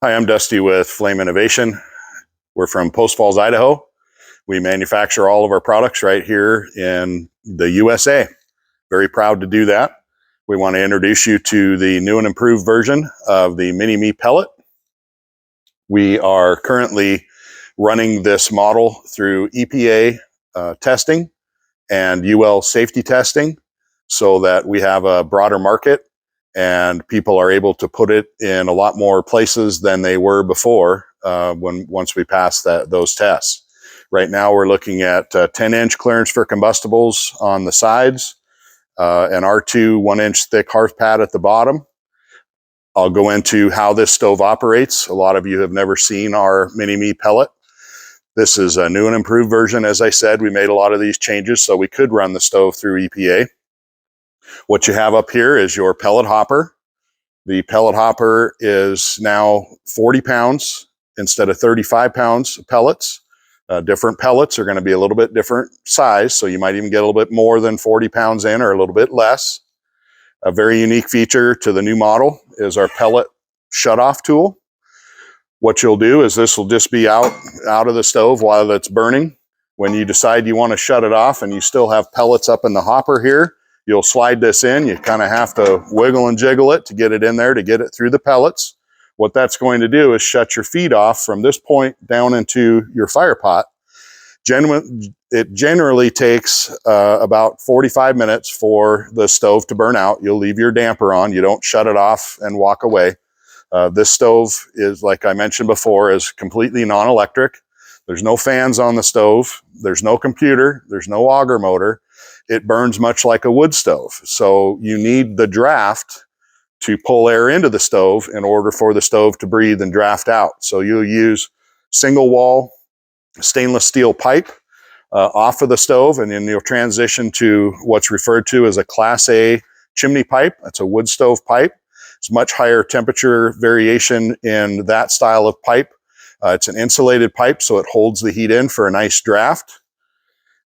Hi, I'm Dusty with Flame Innovation. We're from Post Falls, Idaho. We manufacture all of our products right here in the USA. Very proud to do that. We want to introduce you to the new and improved version of the Mini-Me pellet. We are currently running this model through EPA testing and UL safety testing so that we have a broader market and people are able to put it in a lot more places than they were before once we pass those tests. Right now we're looking at 10-inch clearance for combustibles on the sides, an R2 1-inch thick hearth pad at the bottom. I'll go into how this stove operates. A lot of you have never seen our Mini-Me pellet. This is a new and improved version. As I said, we made a lot of these changes so we could run the stove through EPA. What you have up here is your pellet hopper. The pellet hopper is now 40 pounds instead of 35 pounds of pellets. Different pellets are going to be a little bit different size, so you might even get a little bit more than 40 pounds in or a little bit less. A very unique feature to the new model is our pellet shutoff tool. What you'll do is this will just be out of the stove while it's burning. When you decide you want to shut it off and you still have pellets up in the hopper here, you'll slide this in. You kind of have to wiggle and jiggle it to get it in there, to get it through the pellets. What that's going to do is shut your feed off from this point down into your fire pot. It generally takes about 45 minutes for the stove to burn out. You'll leave your damper on. You don't shut it off and walk away. This stove is, like I mentioned before, is completely non-electric. There's no fans on the stove. There's no computer. There's no auger motor. It burns much like a wood stove. So you need the draft to pull air into the stove in order for the stove to breathe and draft out. So you'll use single wall stainless steel pipe off of the stove, and then you'll transition to what's referred to as a Class A chimney pipe. That's a wood stove pipe. It's much higher temperature variation in that style of pipe. It's an insulated pipe, so it holds the heat in for a nice draft.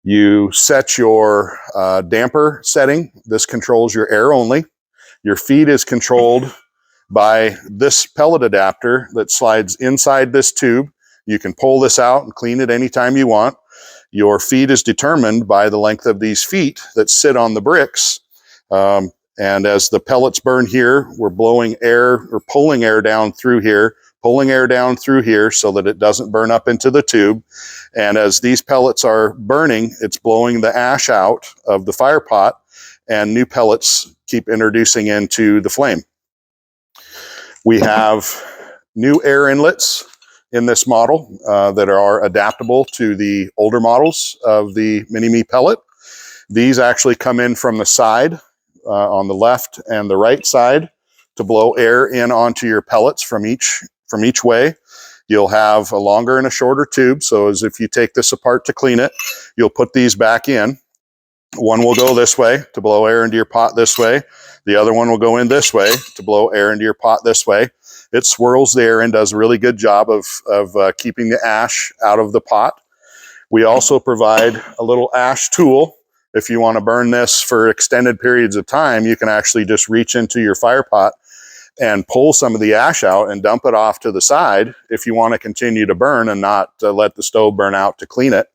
You set your damper setting. This controls your air only. Your feed is controlled by this pellet adapter that slides inside this tube. You can pull this out and clean it anytime you want. Your feed is determined by the length of these feet that sit on the bricks. And as the pellets burn here, we're blowing air or pulling air down through here so that it doesn't burn up into the tube. And as these pellets are burning, it's blowing the ash out of the fire pot, and new pellets keep introducing into the flame. We have new air inlets in this model that are adaptable to the older models of the Mini-Me pellet. These actually come in from the side on the left and the right side to blow air in onto your pellets from each way. You'll have a longer and a shorter tube, so as if you take this apart to clean it, you'll put these back in. One will go this way to blow air into your pot this way. The other one will go in this way to blow air into your pot this way. It swirls the air and does a really good job of keeping the ash out of the pot. We also provide a little ash tool. If you want to burn this for extended periods of time, you can actually just reach into your fire pot and pull some of the ash out and dump it off to the side if you want to continue to burn and not let the stove burn out to clean it.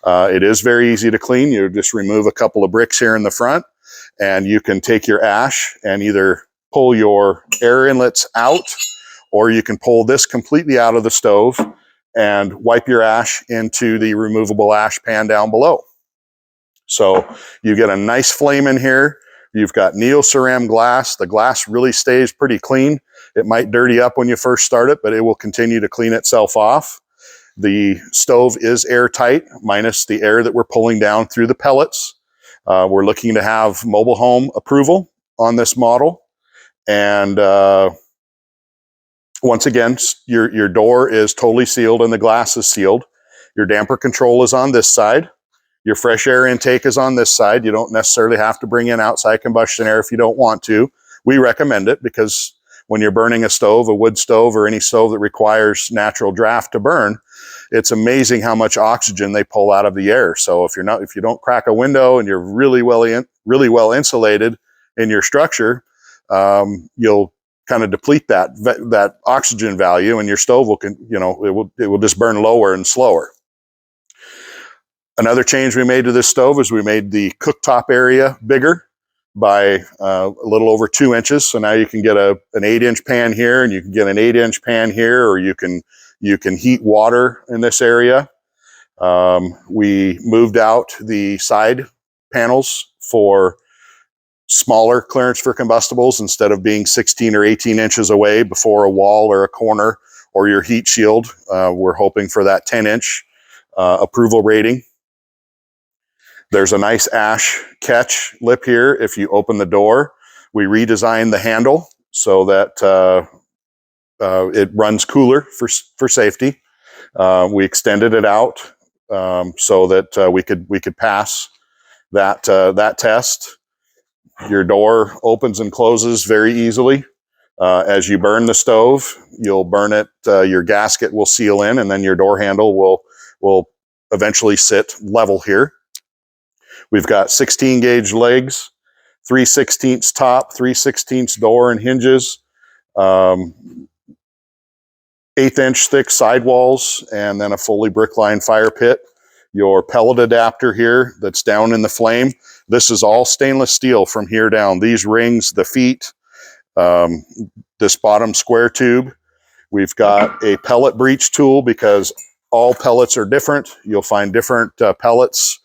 It is very easy to clean. You just remove a couple of bricks here in the front, and you can take your ash and either pull your air inlets out, or you can pull this completely out of the stove and wipe your ash into the removable ash pan down below. So you get a nice flame in here. You've got neo-ceram glass. The glass really stays pretty clean. It might dirty up when you first start it, but it will continue to clean itself off. The stove is airtight, minus the air that we're pulling down through the pellets. We're looking to have mobile home approval on this model. And once again, your door is totally sealed and the glass is sealed. Your damper control is on this side. Your fresh air intake is on this side. You don't necessarily have to bring in outside combustion air if you don't want to. We recommend it because when you're burning a stove, a wood stove, or any stove that requires natural draft to burn, it's amazing how much oxygen they pull out of the air. So if you don't crack a window and you're really well insulated in your structure, you'll kind of deplete that oxygen value, and your stove will, it will just burn lower and slower. Another change we made to this stove is we made the cooktop area bigger by a little over 2 inches. So now you can get an 8-inch pan here, and you can get an 8-inch pan here, or you can heat water in this area. We moved out the side panels for smaller clearance for combustibles instead of being 16 or 18 inches away before a wall or a corner or your heat shield. We're hoping for that 10-inch approval rating. There's a nice ash catch lip here. If you open the door, we redesigned the handle so that it runs cooler for safety. We extended it out so that we could pass that test. Your door opens and closes very easily. As you burn the stove, you'll burn it. Your gasket will seal in, and then your door handle will eventually sit level here. We've got 16 gauge legs, 3/16 top, 3/16 door and hinges, 1/8-inch thick sidewalls, and then a fully brick-lined fire pit. Your pellet adapter here that's down in the flame. This is all stainless steel from here down. These rings, the feet, this bottom square tube. We've got a pellet breach tool because all pellets are different. You'll find different pellets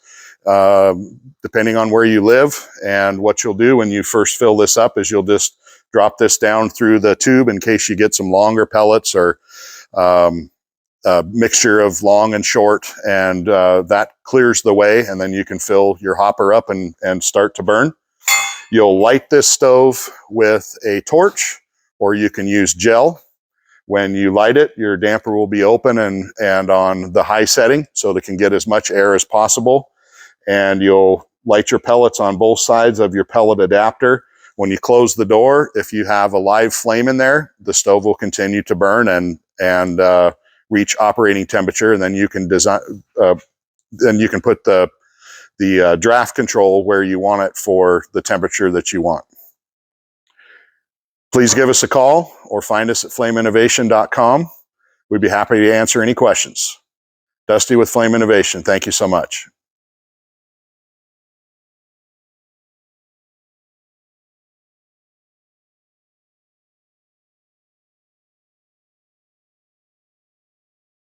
depending on where you live. And what you'll do when you first fill this up is you'll just drop this down through the tube in case you get some longer pellets or a mixture of long and short, and that clears the way, and then you can fill your hopper up and start to burn. You'll light this stove with a torch, or you can use gel. When you light it, your damper will be open and on the high setting so that it can get as much air as possible. And you'll light your pellets on both sides of your pellet adapter. When you close the door, if you have a live flame in there, the stove will continue to burn and reach operating temperature, and then you can put the draft control where you want it for the temperature that you want. Please give us a call or find us at flameinnovation.com. We'd be happy to answer any questions. Dusty with Flame Innovation, thank you so much.